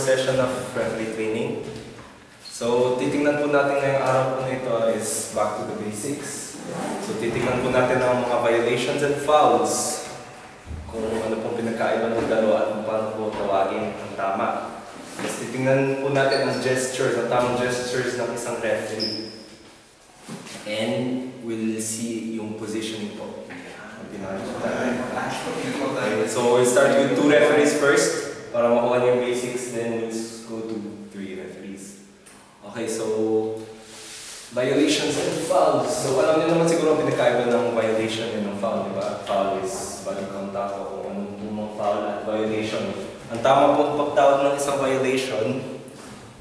session of referee training. So, titingnan po natin ngayong araw po nito is back to the basics. So, titingnan po natin ang mga violations and fouls. Kung ano pong pinagkaiba ng dalawa at kung paano po tawagin ang tama. Tapos titingnan po natin ang gestures, ang tamang gestures ng isang referee. And we'll see yung positioning po. Okay, so we'll start with 2 referees first para makuha niyo yung basics, then we'll go to 3 referees. Okay, so violations and fouls. So alam niyo naman siguro ang pinagkaiba ng violation and ng foul, di ba? Foul is body contact o kung anong mga foul at violation. Ang tama po pagtawag ng isang violation,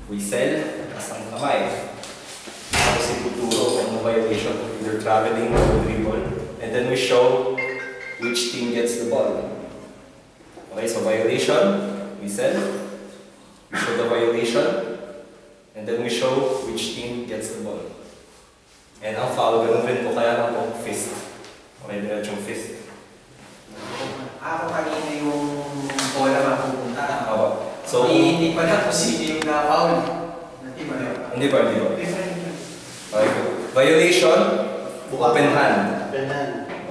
whistle, asang kamay. Tapos ituturo ang violation, either traveling or dribble. And then we show which team gets the ball. Okay, so violation, whistle, we show the violation, and then we show which team gets the ball. And ang foul, ganun rin po, kaya lang po fist. Okay, diretsong fist. Ako kanina yung bola mapupunta. So, hindi pa na kung sino yung na-foul. Hindi pa. Okay, violation, open hand.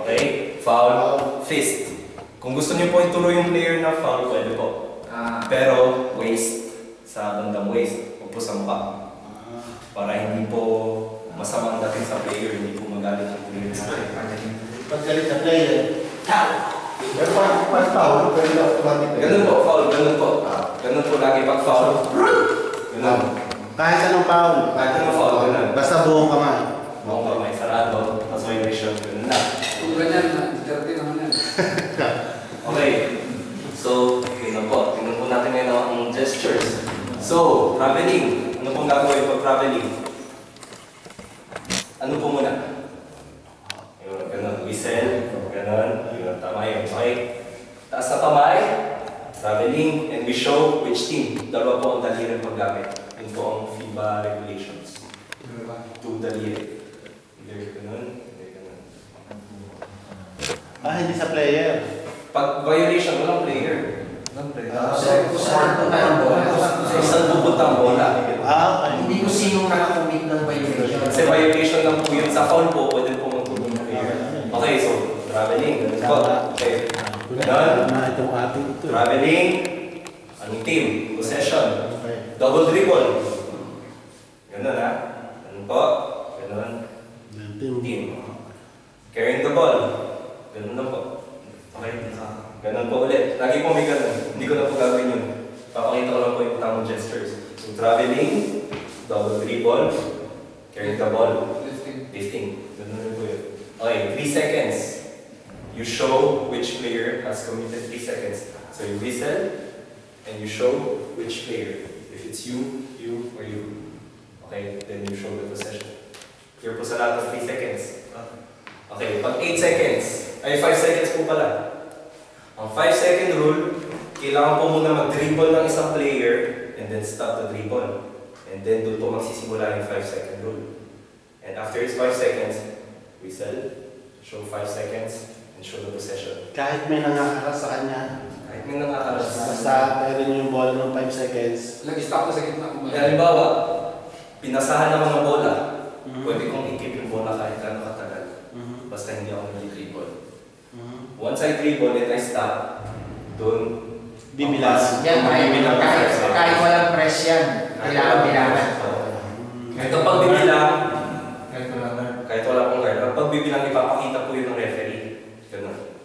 Okay, foul, fist. Kung gusto niyo po ituloy yung player na foul, pwede po. Pero waist, sa bandang waist, huwag po sa mukha. Para hindi po masama ang dating sa player, hindi po magalit ang player sa akin. Pag galit na player, pero pag foul, pwede automatic. Ganun po, foul, ganun po. Ganun po lagi pag foul. Ganun. Kahit anong foul. Kahit anong foul, ganun. Basta buong kamay. Buong kamay, sarado, tapos violation, ganun na. Kung ganyan, dirty naman yan. Okay, so, tingnan po natin ngayon ang gestures. So, traveling. Ano pong gagawin pag traveling? Ano po muna? Yun, ganun, whistle, ganun, yun, tama yun, okay? Taas na kamay, traveling, and we show which team. Dalawa po ang daliri paggamit. Yun po ang FIBA regulations. 2 daliri. Either ganun, either ganun. Hindi sa player. Pag violation, walang player. Walang player. Saan punta ang bola? Saan pupunta ang bola? Okay. Hindi ko sino nakakumit ng violation. Kasi violation lang po yun. Sa foul po, pwede po magtulong ng player. Okay, so, traveling. Ganun po. Okay. Ganun. Itong ating ito. Traveling. Anong team? Possession. Double dribble. Ganun ha. Ganun po. Ganun. Team. Carrying the ball. Ganun lang po. Okay. Ganun po ulit. Lagi po may ganun. Hindi ko na po gagawin yun. Papakita ko lang po yung tamang gestures. So, traveling, double dribble, carrying the ball, lifting. Ganun rin po yun. Okay, 3 seconds. You show which player has committed 3 seconds. So, you whistle, and you show which player. If it's you, or you. Okay, then you show the possession. Here po sa lahat of 3 seconds. Okay, pag 8 seconds, ay 5 seconds po pala. Ang 5-second rule, kailangan po muna mag-dribble ng isang player and then stop the dribble. And then doon po magsisimula yung 5-second rule. And after it's 5 seconds, whistle, show 5 seconds, and show the possession. Kahit may nangakaras sa kanya. Kahit may nakakalas. Basta meron yung bola ng 5 seconds. Nag-stop ko sa gitna. Halimbawa, pinasahan ako ng bola. Pwede kong i-keep yung bola kahit gano'ng katagal. Basta hindi ako nag-dribble. Once I dribble and I stop, doon Bibilang. Yan, kahit walang press yan. Kailangan bilangan. Ito pag bibilang, kahit wala pong guard, pag bibilang ipapakita po yun ng referee. Ganun.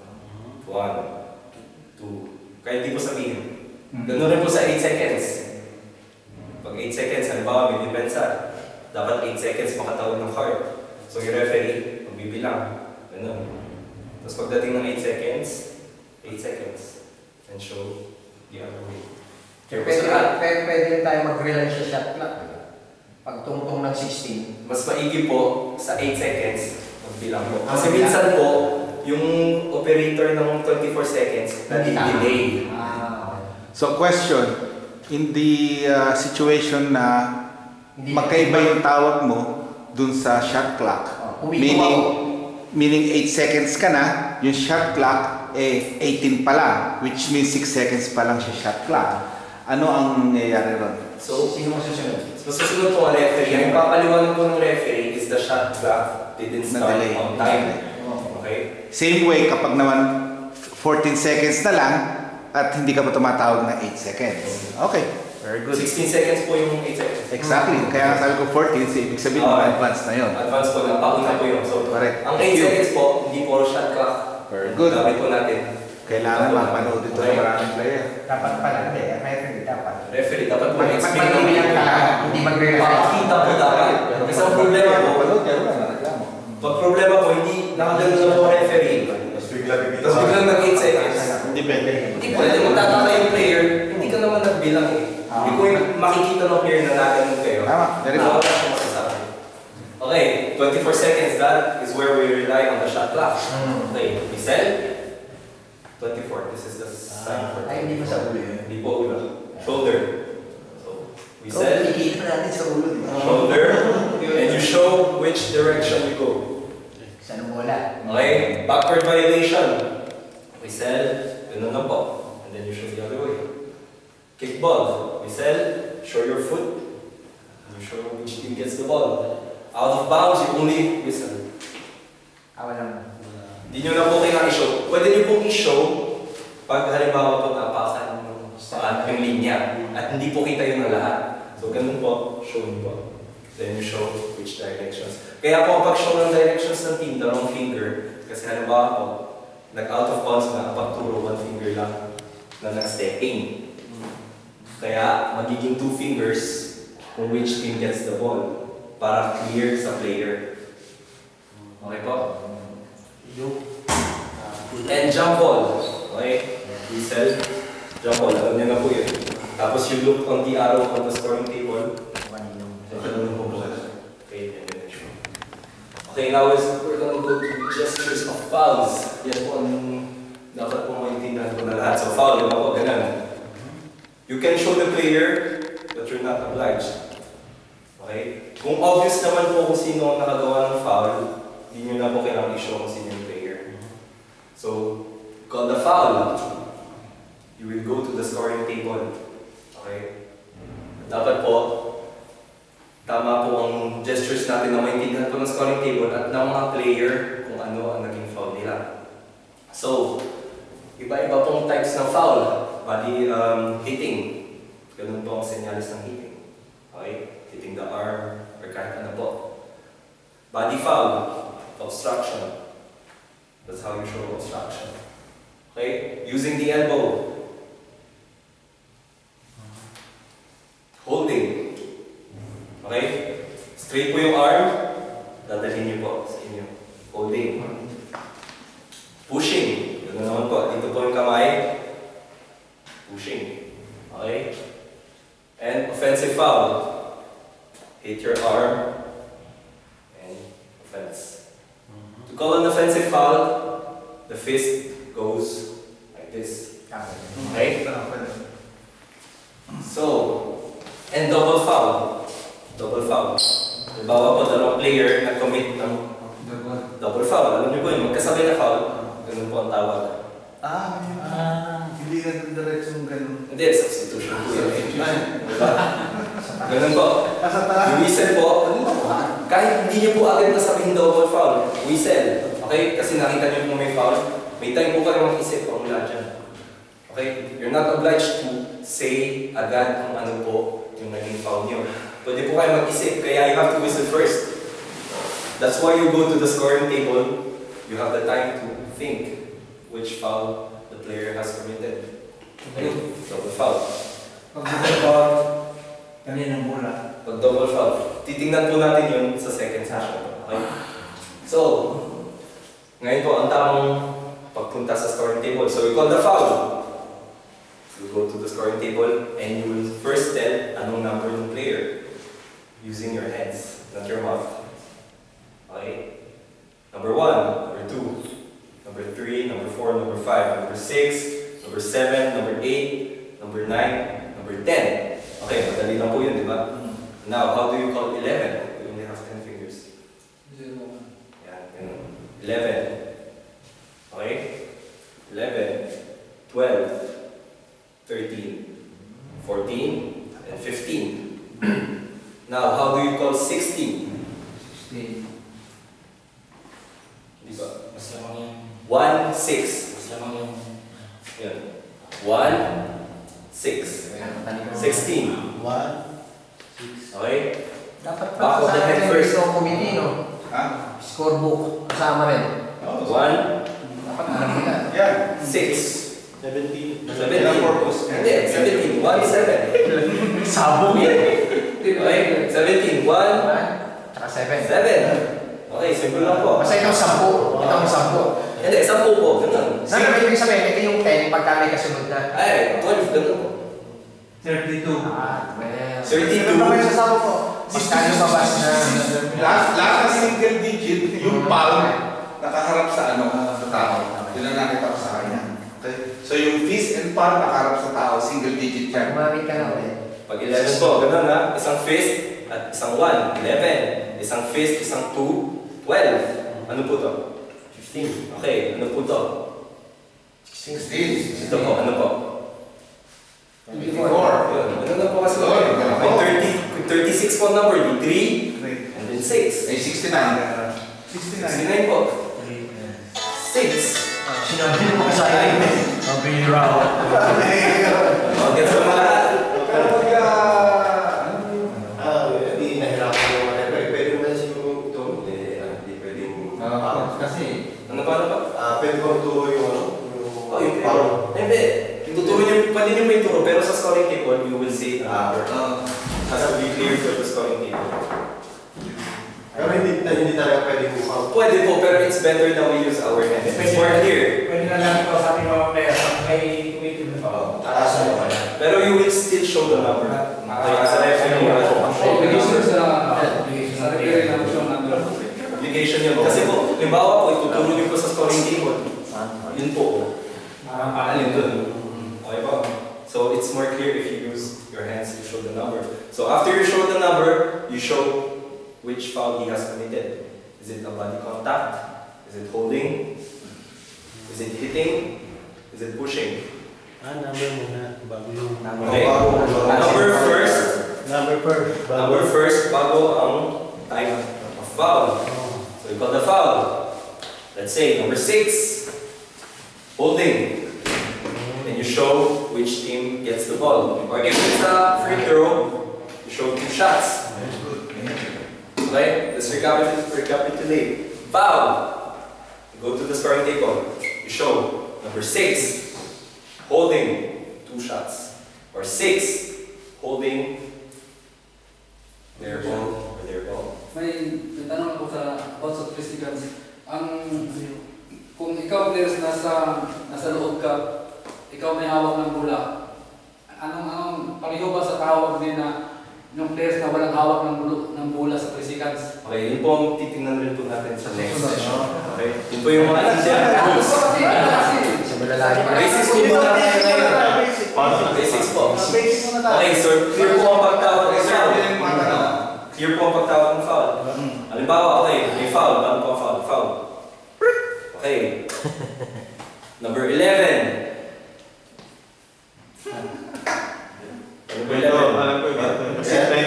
1, 2, kahit di po sabihin. Ganun rin po sa 8 seconds. Pag 8 seconds, halimbawa may depensa, dapat 8 seconds makatawag ng card. So yung referee, pag bibilang, ganun. Tapos pagdating ng 8 seconds, 8 seconds, and show the other way. Pwede tayo mag-rely sa shot clock. Pag tungtong ng 16. Mas maigi po sa 8 seconds, magbilang po. Kasi minsan po, yung operator ng 24 seconds, nadi-delay. So question, in the situation na magkaiba yung tawag mo dun sa shot clock, meaning 8 seconds ka na, yung shot clock 18 pa lang, which means 6 seconds pa lang siya shot clock. Ano ang nangyayari ron? So, Sino mo susunod? susunod po ang referee. Ang papaliwanag po ng referee is the shot clock didn't start Na-delay. on time. Okay? Same way kapag naman 14 seconds na lang at hindi ka pa tumatawag na 8 seconds. Okay, very good. 16 seconds po yung 8 seconds. Exactly. Kaya nga sabi ko 14, so ibig sabihin advance na yun. Advance po na, pauna po yun. So, Correct. ang 8 seconds po, hindi po shot clock. Very good. Gamit po natin. Kailangan mapanood ito ng maraming player. Dapat pala, hindi. Referee dapat. Referee, dapat po Mag-explain lang talaga, hindi mag-referee. Pakita po dapat. Kasi ang problema po, Mapanood yan, wala na reklamo. pag problema po, hindi nakagano na po referee. Tapos biglang nag-8 seconds. Depende. Hindi pwede magtataka yung player, hindi ka naman nagbilang eh. Hindi ko yung makikita ng player na naganon kayo. Tama, very good. Wala siyang masasabi. Okay, 24 seconds, that is where we rely on the shot clock. Okay, we set 24, this is the sign for Ay, hindi mo sa ulo yun. Hindi po ulo. Shoulder. So, we set Ikikita natin sa ulo, di ba? shoulder, and you show which direction you go. Saan mo wala? Okay, backward violation. We said, ganun na po. And then you show the other way. Kickball. We said, show your foot. And you show which team gets the ball. Out of bounds, you only whistle. Wala. Hindi nyo na po kailangan i-show. Pwede nyo pong i-show pag halimbawa po napakan yung linya at hindi po kita yun na lahat. So ganun po, show nyo po. Then you show which directions. Kaya po pag show ng directions ng team, dalawang finger, kasi halimbawa po, nag-out of bounds na pagturo, one finger lang na nag-stepping. Kaya magiging 2 fingers kung which team gets the ball para clear sa player. Okay po? And jump ball. Okay? Whistle, jump ball. Alam niyo na po yun. Tapos you look on the arrow on the scoring table. Okay, and then show. Okay, now we're gonna go to gestures of fouls. Yan po ang dapat po maintindihan ko na lahat. So foul, yun po, ganun. You can show the player, but you're not obliged. Okay? Kung obvious naman po kung sino ang nakagawa ng foul, hindi nyo na po kailangan i-show kung sino yung player. So, call the foul. You will go to the scoring table. Okay? Dapat po, tama po ang gestures natin na maintindihan po ng scoring table at ng mga player kung ano ang naging foul nila. So, iba-iba pong types ng foul. Bali, hitting. Ganun po ang senyalis ng hitting. Okay? Hitting the arm or kahit ano po. Body foul. Obstruction. That's how you show obstruction. Okay? Using the elbow. Holding. Okay? Straight po yung arm. Dadalhin niyo po sa inyo. Holding. Pushing. Yun naman po. Dito po yung kamay. Pushing. Okay? And offensive foul. Hit your arm. And offense. To call an offensive foul, the fist goes like this. Okay? So, and double foul. Double foul. Halimbawa po, dalawang player na commit ng double foul. Alam niyo po yun, magkasabay na foul. Ganun po ang tawag. Hindi ka ng diretsong ganun. Hindi, substitution po yun. Diba? Ganun po. Yung whistle po, kahit hindi niyo po agad nasabihin double foul, whistle. Okay? Kasi nakita niyo po may foul, may time po kayo mag-isip pa mula dyan. Okay? You're not obliged to say agad kung ano po yung naging foul niyo. Pwede po kayo mag-isip, kaya you have to whistle first. That's why you go to the scoring table, you have the time to think which foul the player has committed. Okay? Double foul. Kaninang bola. Pag double foul, titingnan po natin yun sa second session. Okay? So, ngayon po ang tamang pagpunta sa scoring table. So, we call the foul. You go to the scoring table and you will first tell anong number ng player using your hands, not your mouth. Okay? Number 1, number 2, number 3, number 4, number 5, number 6, number 7, number 8, number 9, number 10. Okay, madali lang po yun, di ba? Now, how do you call 11? We only have 10 fingers. Yan, ganun. 11. Okay? 11, 12, 13, 14, and 15. Now, how do you call 16? 16. Diba? Mas lamang yung... 1, 6. Mas lamang yung... Yan. 1, 6. 16. 1, 6. Okay? Dapat Back of the head first. First committee, no? Ha? Scorebook. Kasama rin. 1, Dapat alam nila. Yan. 6. 17. 17. Hindi, 17. 1, 7. Sabog yan. Okay? 17. 1, 1, tsaka 7. 7. Okay, simple lang po. Basta itong 10. Itong 10. Hindi, 10 po. Ganun. Saan ibig sabihin? Ito yung 10 pagka may kasunod na. Ay, 12. Ganun po. 32. Ah, well. 32. Magkano mabas na? Last na single digit, yung palm, nakaharap sa ano, sa tao. Yun ang nakita ko sa kanya. Okay? So yung fist and palm nakaharap sa tao, single digit yan. Umamit ka na ulit. Pag 11 po, ganun ha. Isang fist at isang 1. 11. Isang fist, isang 2. 12. Ano po to? 15. Okay, ano po to? 16. Ito po, ano po? 24. Yun, ano na po kasi? May 36 po number, di 3, and then 6. Ay, 69. 69 po. 6. Sinabi mo ka sa akin. Sabi ni Rao. O, gets mo mga lahat. Pero pag, hindi nahirapan yung mga pwede mo na siguro ito, hindi pwede yung... Kasi, Ano pa? Pwede mo turo yung ano? Oh, yung power. Hindi. Ituturo niyo, pwede niyo may turo, pero sa scoring table, you will say it after. Has to be clear for the scoring table. Pero hindi talaga pwede mo Pwede po, pero it's better that we use our hands. It's more clear. Pwede na lang ito sa ating mga player pag may tumitin na pa. Taas na naman. Pero you will still show the number. Okay, as a referee, Obligation sa referee na siya number. obligation yun. Kasi po, limbawa po, ituturo niyo po sa scoring table. Yun po. Alin dun. Okay po. So it's more clear if you use your hands to show the number. So after you show the number, you show which foul he has committed. Is it a body contact? Is it holding? Is it hitting? Is it pushing? Number muna. Bago yung... Okay. Number first. Number first, bago ang type of foul. So you call the foul. Let's say number 6, holding. And you show which team gets the ball. Or if it's a free throw, you show 2 shots. Okay, let's recapitulate. Foul. You go to the scoring table. You show number 6, holding 2 shots. Or 6, holding their ball or their ball. May tanong ako sa about sa Christians. Kung ikaw players nasa loob ka, ikaw may hawak ng bola. Anong pareho ba sa tawag din na yung players na walang hawak ng bola sa Christians? Okay, yun po ang titingnan rin po natin sa next session. Okay, yun po yung mga Indian rules. sa malalaki pa. Basics po muna tayo ngayon. Basics po. Okay, so clear po ang pagtawag ng foul. Clear po ang pagtawag ng foul. Halimbawa, okay, may foul. Ano po ang foul? Foul. Okay. Number 11. Ano ba 11? 11.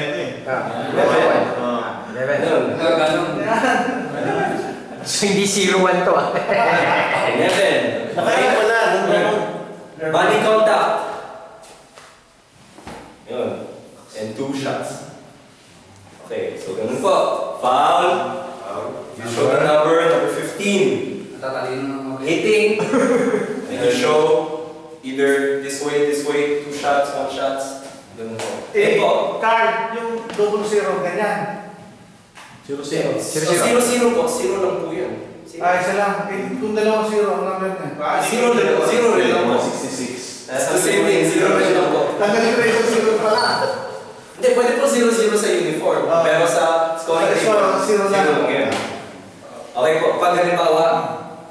So, hindi 0-1 to ah. 11. Nakain mo na. Body contact. Yun. And 2 shots. Okay, so ganun po. Foul. You show the number 15. Tatalino ng mga Hitting. And you show either this way, 2 shots, 1 shots. Ganun po. Ayun po. Card, yung 0-0, ganyan. 0-0. So 0-0 po. 0 lang po yun. Isa lang. Kung 2-0 ang number niya. 0 rin lang po. 66. That's the same thing. 0 rin lang po. Tanggalin ko na yung 0 pala. Hindi, pwede po 0-0 sa uniform. Pero sa scoring table, 0 lang yun. Okay po, pag halimbawa,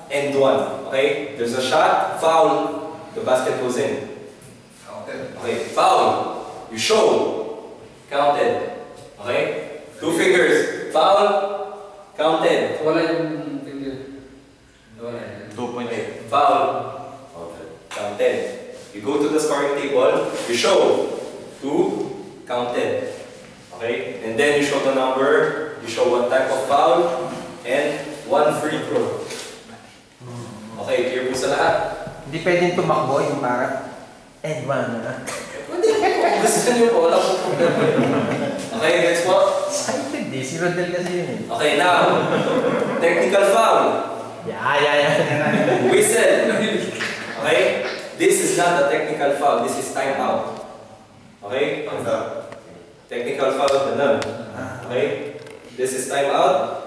end 1. Okay? There's a shot, foul, the basket goes in. Okay, foul. You show. Counted. Okay? 2 fingers. Foul. Counted. wala yung finger. Wala yan. 2.8. Foul. Counted. You go to the scoring table. You show. 2 counted. Okay? And then you show the number, you show what type of foul, and 1 free throw. Okay, clear po sa lahat? Hindi pwedeng tumakbo yung para and one. Gusto nyo po, wala po problema. Okay, next po. Excited eh. Si Rodel kasi yun eh. Okay, now, technical foul. Yeah. Whistle. Okay? This is not a technical foul, this is time out. Okay? Technical foul, ganun. Okay? This is time out.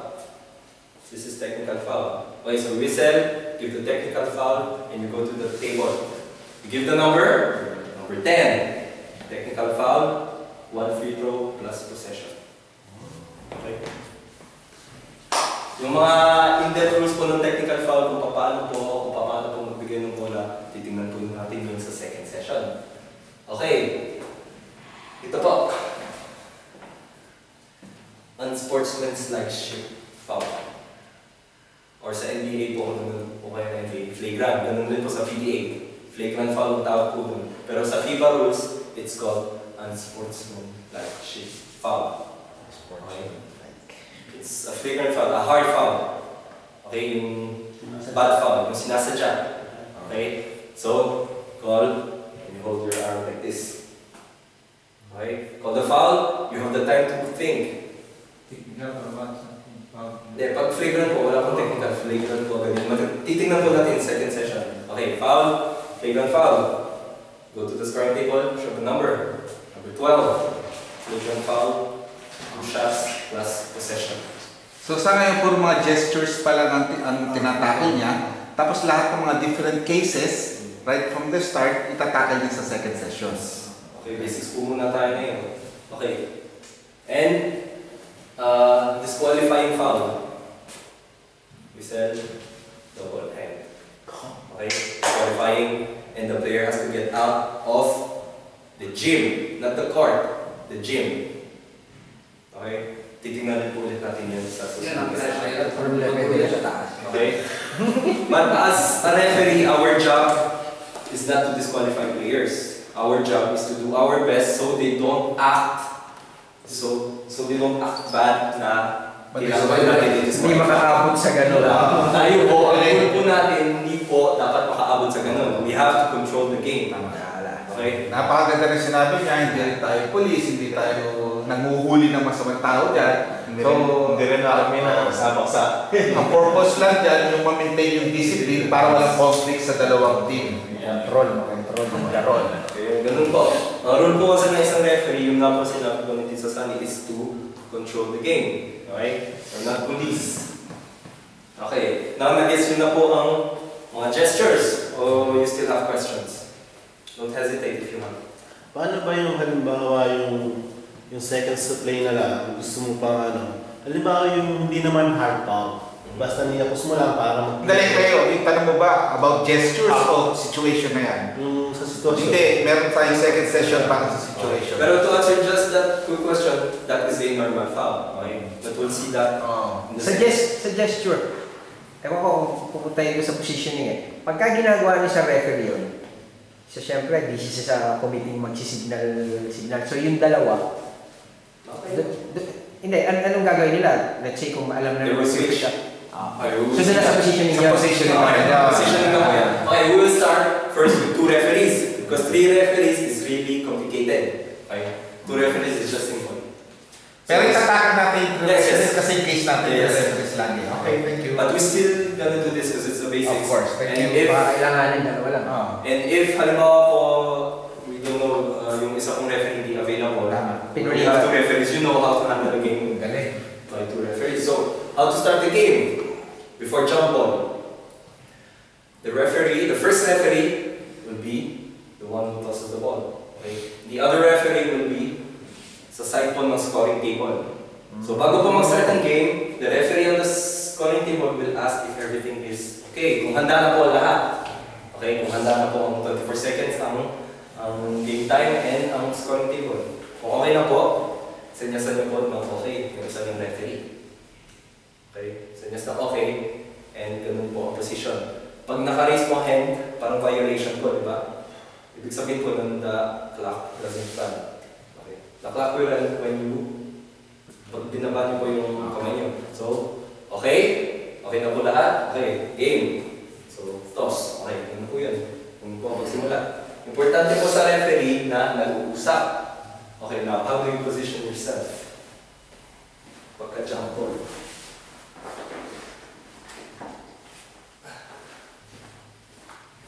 This is technical foul. Okay, so whistle, give the technical foul, and you go to the table. You give the number 10. Technical foul, 1 free throw plus possession. Okay? Yung mga in-depth rules po ng technical foul, kung paano po magbigay ng bola, titingnan po natin yun sa second session. Okay. Ito po. Unsportsmanlike foul. Or sa NBA po, o kaya NBA, flagrant. Ganun din po sa PBA. Flagrant foul ang tawag po dun. Pero sa FIBA rules, it's called unsportsmanlike foul. Okay? It's a flagrant foul, a hard foul. Okay, yung bad foul, yung sinasadya. Okay? So, call, and you hold your arm like this. Okay? Call the foul, you have the time to think. Hindi, pag flagrant po, wala pong technical. Flagrant po, ganyan. Titingnan po natin second session. Okay, foul, flagrant foul. Go to the scoring table, show the number. Number 12. Flagrant foul, 2 shots plus possession. So sa ngayon, puro mga gestures pa lang ang tinatakil niya. Tapos lahat ng mga different cases, right from the start, itatakil niya sa second sessions. Okay, basics po muna tayo ngayon. Okay. And, disqualifying foul. We said, double hand. Okay? Disqualifying, and the player has to get out of the gym, not the court, the gym. Okay? Titingnan din po ulit natin yan sa susunod na session. Okay? But as a referee, our job is not to disqualify players. Our job is to do our best so they don't act they don't act bad na kailangan natin i-disqualify. Hindi makaabot sa gano'n. Tayo po, ang goal po natin, hindi po dapat makaabot sa gano'n. We have to control the game. Okay? Napakaganda rin sinabi niya, hindi rin tayo police, hindi tayo nanguhuli ng masamang tao dyan. Hindi rin kami na sabak sa... Ang purpose lang dyan, yung ma-maintain yung discipline para walang conflict sa dalawang team. Control. Okay, ganun po. Ang rule po kasi ng isang referee, yung nga po sinabi ko natin sa Sunny, is to control the game. Okay? We're not police. Okay. Now, nag-guess yun na po ang mga gestures. O you still have questions? Don't hesitate if you have. Paano ba yung halimbawa yung seconds to play na lang, gusto mo pang halimbawa yung hindi naman hard foul, basta niyapos mo lang para Dali kayo, yung tanong mo ba about gestures o situation na yan? yung sa sitwasyon. Hindi, meron tayong second session para sa situation. Pero to answer just that quick question, that is a normal foul. Okay? But we'll see that. Sa gesture. Ewan ko kung pupuntahin ko sa positioning eh. Pagka ginagawa niya sa referee yun, so siyempre, busy siya sa committee mag-signal. So yung dalawa, hindi, anong gagawin nila? Let's say kung alam na They will switch. So sila sa positioning niya. Positioning na po yan. Okay, we will start first with 2 referees. Because 3 referees is really complicated. Okay? 2 referees is just simple. Pero itatakan natin yung Yes. kasi in case natin yung Yes. referees lagi. Okay, thank you. But we still gonna do this because it's the basics. Of course, thank And you. if, Kailanganin dalawa lang. and if halimbawa po, we don't know, yung isa kong referee hindi available, Tama. we have 2 referees, you know how to handle the game Galing. by 2 referees. So, how to start the game? Before jump ball, the first referee will be the one who tosses the ball. Okay? The other referee will be sa side po ng scoring table. So bago po mag-start ang game, the referee on the scoring table will ask if everything is okay. Kung handa na po lahat. Okay? Kung handa na po ang 24 seconds ang game time and ang scoring table. Kung okay na po, senyasan niyo po ng okay yung isa ng referee. Okay? Senyas na okay, and ganun po ang position. Pag naka-raise mo hand, parang violation po, di ba? Ibig sabihin po ng the clock doesn't run. The clock will run when you, pag binaba niyo po yung kamay niyo. So, okay? Okay na po lahat? Okay, game. So, toss. Okay, yun na po yun. Yun po ang magsimula. Importante po sa referee na nag-uusap. Okay, now, how do you position yourself? Pagka-jump ball.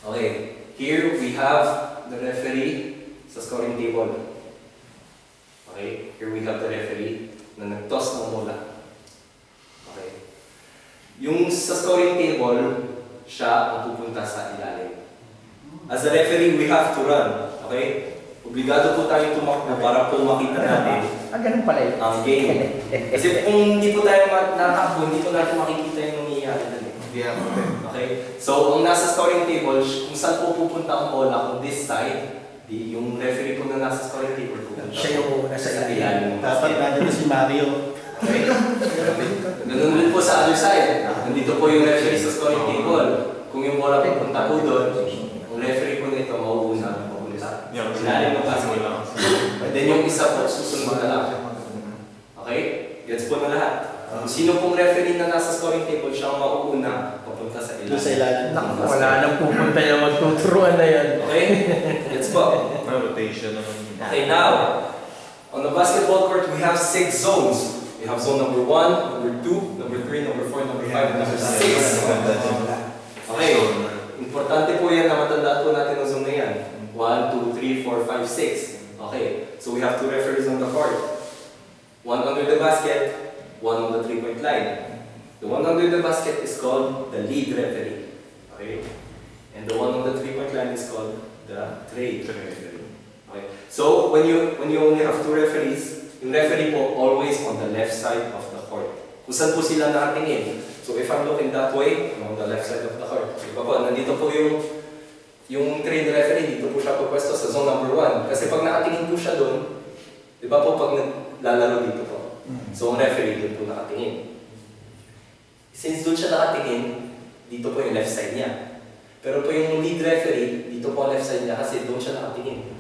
Okay, here we have the referee sa scoring table. Okay, here we have the referee na nag-toss ng bola. Okay. Yung sa scoring table, siya ang pupunta sa ilalim. As a referee, we have to run. Okay? Obligado po tayong tumakbo para po makita natin ganun pala yun. ang game. Kasi kung hindi po tayo natakbo, hindi po natin makikita yung nangyayari natin. Okay? So, ang nasa scoring table, kung saan po pupunta ang bola, kung this side, yung referee po na nasa scoring table pupunta. Siya yung nasa ilalim. Dapat nandito si Mario. Okay? Ganun din po sa other side. Nandito po yung referee sa scoring table. Kung yung bola pupunta po doon, ang referee po nito mauuna. Ilalim ng basket. And then yung isa po, susunod na lang. Okay? Gets po na lahat. Sino pong referee na nasa scoring table, siya ang mauuna papunta sa ilalim. Sa ilalim. Wala nang pupunta yung magtuturuan na yan. Okay? Gets po. Rotation naman. Okay, now, on the basketball court, we have 6 zones. We have zone number 1, number 2, number 3, number 4, number 5, number 6. Okay, importante po yan na matandaan po natin ang zone na yan. 1, 2, 3, 4, 5, 6. Okay, so we have 2 referees on the court. 1 under the basket, 1 on the 3-point line. The one under the basket is called the lead referee. Okay, and the one on the 3-point line is called the trade referee. Okay, so when you only have 2 referees, yung referee po always on the left side of the court. Kung saan po sila nakatingin. So if I'm looking that way, I'm on the left side of the court. Diba po, nandito po yung trade referee, dito po siya pupwesto sa zone number 1. Kasi pag nakatingin po siya doon, di ba po pag naglalaro dito po. So ang referee doon po nakatingin. Since doon siya nakatingin, dito po yung left side niya. Pero po yung lead referee, dito po ang left side niya kasi doon siya nakatingin.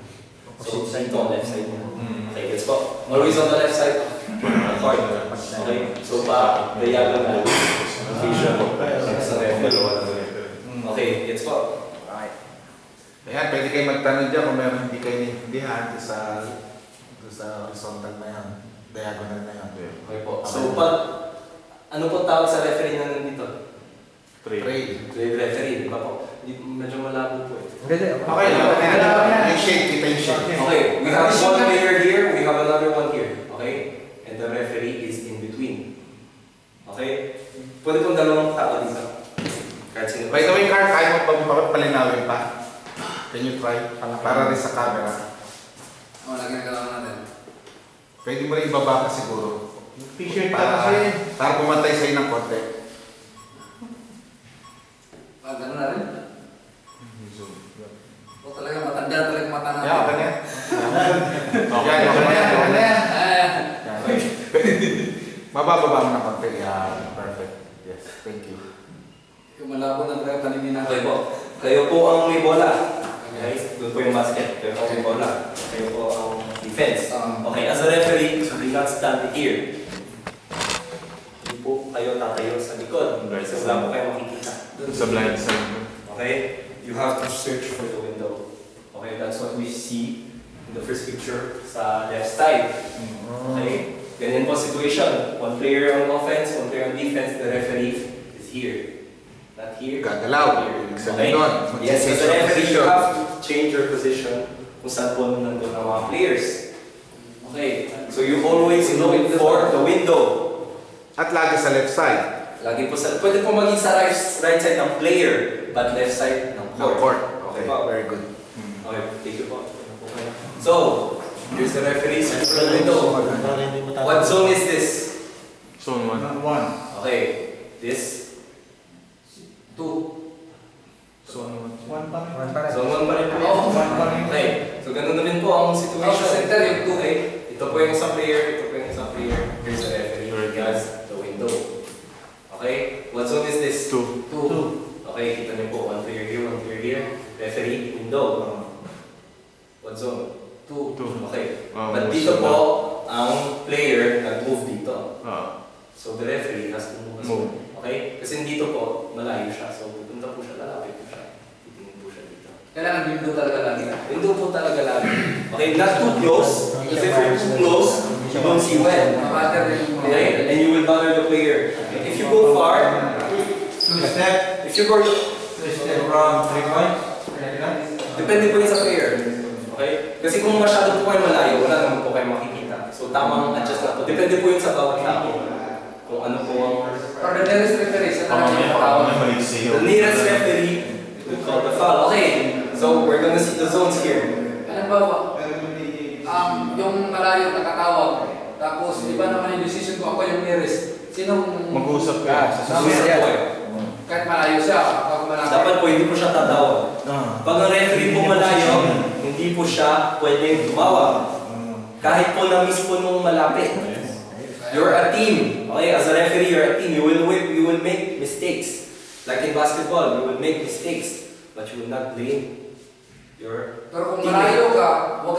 So dito ang left side niya. Okay, gets po. Always on the left side of the court. Okay, so diagonal. Vision po. Okay, gets po. Ayan, pwede kayo magtanong dyan kung meron hindi kayo naiintindihan sa horizontal na yan, diagonal na yan. Okay po. So, ano po tawag sa referee na nandito? Trade Referee, di ba po? Medyo malabo po eh. Okay, Yung shake, kita yung shake. Okay, we have one player here, we have another one here. Okay? And the referee is in between. Okay? Pwede pong dalawang tao dito. Kahit sino. By the way, Carl, kaya mo palinawin pa? Can you try? Para rin sa camera. Lagi na kailangan natin. Pwede mo rin ibaba ka siguro. T-shirt ka kasi. Para pumatay sa'yo ng konti. Gano'n na rin? O talaga matanda talaga mata natin. Yeah, okay na. Mabababa mo ng konti. Yeah, perfect. Yes, thank you. Yung malabo na talaga paningin natin. Okay po. Kayo po ang may bola. Okay? Doon po yung basket. Kayo po ang may bola. Kayo po ang defense. Okay, as a referee, you do not stand here. Hindi po kayo tatayo sa likod. Kasi wala po kayo makikita. Sa blind side. Okay? You have to search for the window. Okay, that's what we see in the first picture sa left side. Okay? Ganyan po situation. One player on offense, one player on defense. The referee is here. Not here. Gagalaw. Okay? Yes, as a referee, you have to change your position kung saan po nandun ang mga players. Okay? So you always look for the window. At lagi sa left side. Lagi po sa, pwede po maging sa right side ng player, but left side ng court. Okay, very good. Okay, thank you po. Okay. So, here's the referee for the window. What zone is this? Zone 1. Okay, this 2. Zone 1. Zone 1 pa rin po. Okay, so ganun na rin po ang situation. Sa center yung 2. Okay, ito po yung isang player, ito po yung isang player. Here's the referee, here's the window. Okay, what zone is this? 2. Okay, kita niyo po, one player here, referee, window. What zone? 2. Okay. But dito po, ang player nag-move dito. Ah. So the referee has to move as well. Okay? Kasi dito po, malayo siya. So pupunta po siya, lalapit po siya. Titingin po siya dito. Kailangan window talaga lagi. Window po talaga lagi. Okay, not too close. Because if you're too close, you don't see well. Mamatter rin yung Okay? And you will bother the player. If you go far, if you go... Around 3 points. Depende po yun sa player. Okay? Kasi kung masyado po kayo malayo, wala naman po kayo makikita. So tamang adjust na po. Depende po yun sa bawat tao. Kung ano po ang... For the nearest referee, sa talagang patawag. The nearest referee will call the foul. Okay, so we're gonna see the zones here. Halimbawa, yung malayo nakatawag, tapos iba naman yung decision ko, ako yung nearest. Sinong... Mag-uusap ka. Kahit malayo siya, kapag malayo. Dapat po hindi po siya tatawag. Pag ang referee po malayo, hindi po siya pwedeng tumawag. Kahit po na-miss po nung malapit. You're a team. Okay, as a referee, you're a team. You will make mistakes. Like in basketball, you will make mistakes. But you will not blame your Pero kung teammate. malayo ka, huwag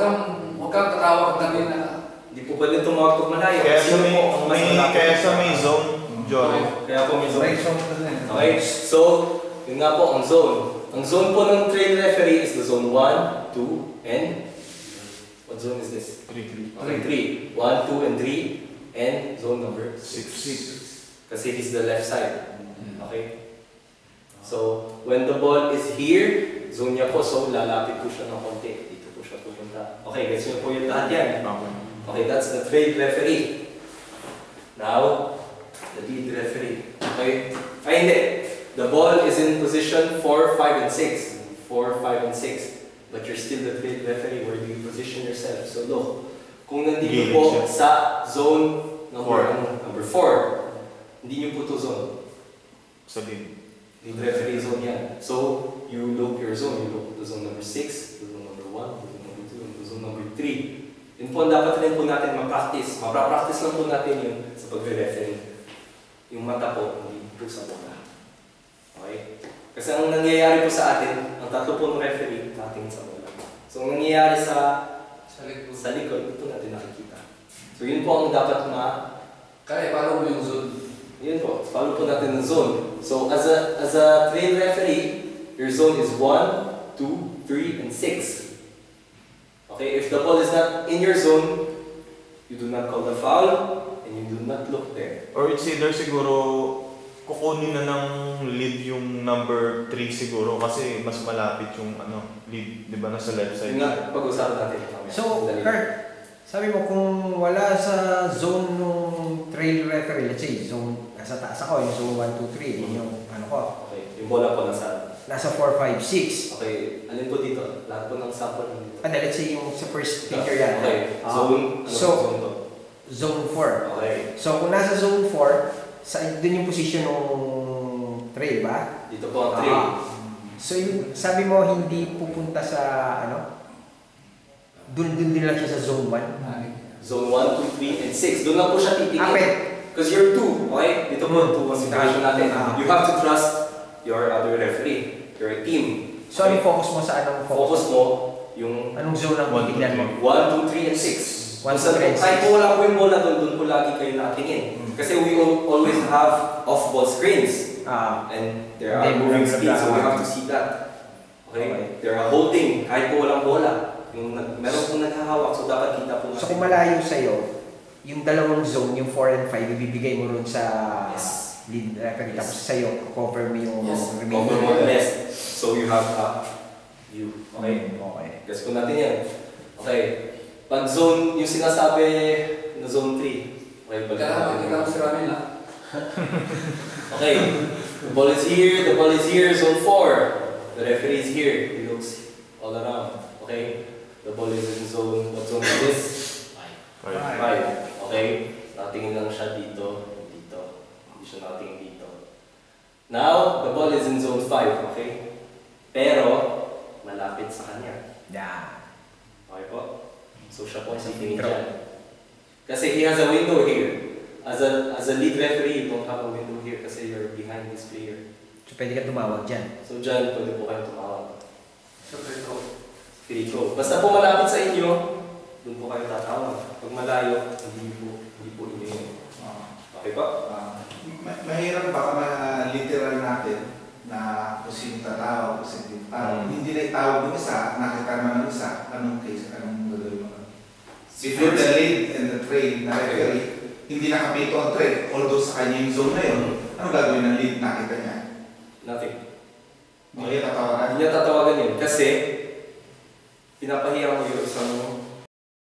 kang tatawag na din na. Hindi po pwede tumawag pag malayo. Kaya sa Sino po ang mas malapit? kaya sa may zone, Jory. Kaya po may zone. Okay, so, yun nga po ang zone. Ang zone po ng trail referee is the zone 1, 2, and what zone is this? 3. Okay, 3. 1, 2, and 3, and zone number 6. Kasi he's the left side. Okay? So, when the ball is here, zone niya po, so lalapit po siya ng konti. Dito po siya pupunta. Okay, guys nyo po yung lahat yan. Okay, that's the trail referee. Now, the lead referee. Okay? Ay, hindi. The ball is in position 4, 5, and 6. 4, 5, and 6. But you're still the trail referee. Where do you position yourself? So look, kung nandito po sa zone number 4, hindi nyo po to zone. Sa lead. Lead referee zone yan. So, you look your zone. You look to zone number 6, to zone number 1, to zone number 2, and to zone number 3. Yun po ang dapat rin po natin ma-practice. Ma-practice lang po natin yun sa pag-referee. Yung mata po, hindi po sa bola. Okay? Kasi ang nangyayari po sa atin, ang tatlo po ng referee, natin sa bola. So, ang nangyayari sa likod, ito natin nakikita. So, yun po ang dapat Kaya follow mo yung zone. yun po, follow po natin ang zone. So, as a trail referee, your zone is 1, 2, 3, and 6. Okay, if the ball is not in your zone, you do not call the foul, and you do not look there. Or it's either siguro kukunin na ng lead yung number 3 siguro kasi mas malapit yung lead, di ba, nasa left side. Yun nga, pag-usapan natin. So, Kurt, sabi mo kung wala sa zone ng trail referee, let's say, zone, nasa taas ako, yung zone 1, 2, 3, yun yung ko. Okay, yung bola po nasa 4, 5, 6. Okay, alin po dito? Lahat po ng sample nandito. Let's say yung sa first picture yan. Okay, zone, zone to? Zone 4. Okay. So, kung nasa zone 4, dun yung position ng trail ba? Dito po ang trail. So, yung, sabi mo hindi pupunta sa, dun din lang siya sa zone 1? Zone 1, 2, 3, and 6. Doon lang po siya titingin. Because you're 2, okay? Dito po, 2 ang situation natin. You have to trust your other referee. You're a team. So, anong focus mo sa anong focus mo yung anong zone ang titignan mo? 1, 2, 3, and 6. Kahit po wala po yung bola doon po lagi kayo nakatingin. Kasi we always have off-ball screens. And there are moving speeds, so we have to see that. Okay? There are holding, kahit po walang bola. Yung meron pong naghahawak, so dapat kita po natin. So kung malayo sa'yo, yung dalawang zone, yung 4 and 5, ibibigay mo rin sa lead referee. Tapos sa'yo, cover mo yung remaining. Cover mo the rest. So you have a view. Okay? Okay. Guess po natin yan. Okay. Pag zone, yung sinasabi na zone 3. Okay, balik natin. Kaya si Ramin Okay. The ball is here, zone 4. The referee is here. He looks all around. Okay? The ball is in zone, what zone is this? 5. Okay? Nakatingin lang siya dito. Hindi siya nakatingin dito. Now, the ball is in zone 5. Okay? Pero, malapit sa kanya. Okay po? So siya po ang sitingin dyan. Kasi he has a window here. As a lead referee, you don't have a window here kasi you're behind this player. So pwede ka tumawag dyan? So dyan, pwede po kayo tumawag. Free throw. Basta po malapit sa inyo, doon po kayo tatawag. Pag malayo, hindi po inyo yun. Okay po? Mahirap baka literal natin na kung sino tatawag, kung sino tatawag. Hindi na itawag ng isa, nakita naman ng isa, anong case, anong gagawin mo? Before the lead and the train na referee, hindi nakapito ang train, although sa kanya yung zone na yun, anong gagawin ng lead, nakita niya? Nothing. Hindi niya tatawagan? Hindi niya tatawagan yun kasi pinapahiya mo yung isang